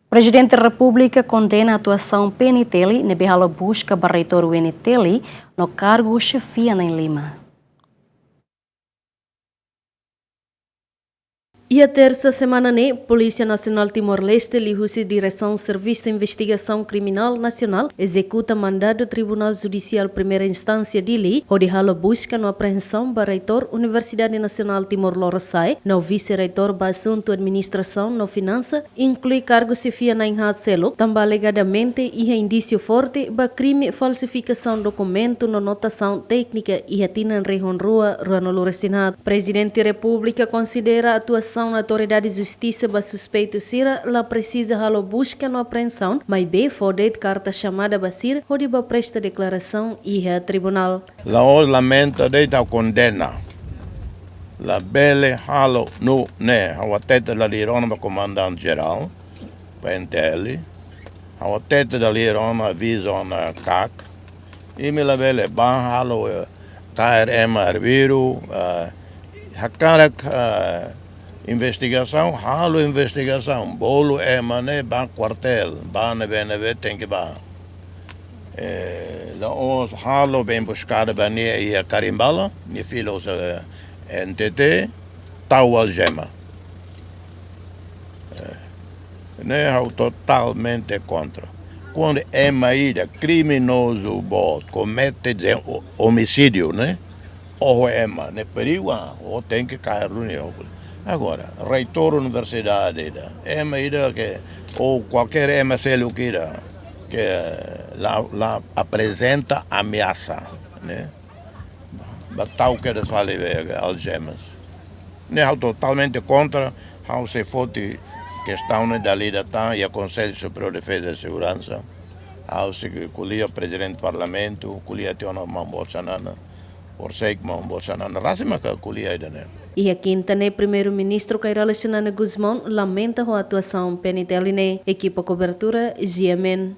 Presidente da República condena a atuação PNTELI na berrala busca barreitor UNTELI no cargo chefia em Lima. E a terça semana, Polícia Nacional Timor-Leste, Lihusi Direção Serviço de Investigação Criminal Nacional, executa mandado do Tribunal Judicial Primeira Instância de Li, onde hala busca na apreensão do reitor Universidade Nacional Timor-Leste, no vice-reitor do Assunto Administração no Finança, inclui cargo chefia na Inhacelo, também alegadamente e indício forte para crime falsificação de documento na notação técnica e atina em região rua, Ranolo Resinado. Presidente da República considera a atuação na autoridade de justiça para suspeito Sira, lá precisa halo busca na apreensão, mas bem fode carta chamada Basir, onde vai presta declaração e a tribunal. La lamenta de ta condena. La bele halo no ne, a teta da lirona comandante geral, PNTELI, a teta da lirona avisa na CAC, e me la bele ban halo KRM Arviru, hakarak investigação, halo investigação, bolo mané ban quartel, ban BNV tem que ban. Os halo bem buscado bania e a carimbala, ni filos NTT, tau algema. Né, totalmente contra. Quando é maída criminoso comete homicídio, né? Ou né? Perigo, ou tem que cair no Agora, reitor da universidade, é maída que ou qualquer MSL que lá apresenta ameaça, né? Tal que eles falam algemas. Né, totalmente contra, how se fosse questão da lei e o Conselho Superior de Defesa e Segurança, how se colhia o presidente do parlamento, colhia o nome Bolsonaro, por ser que Bolsonaro, racima que colhia ainda, né? E a quinta, primeiro-ministro Cairala Xanana Guzmão lamenta a atuação PNTELI, equipa cobertura GMN.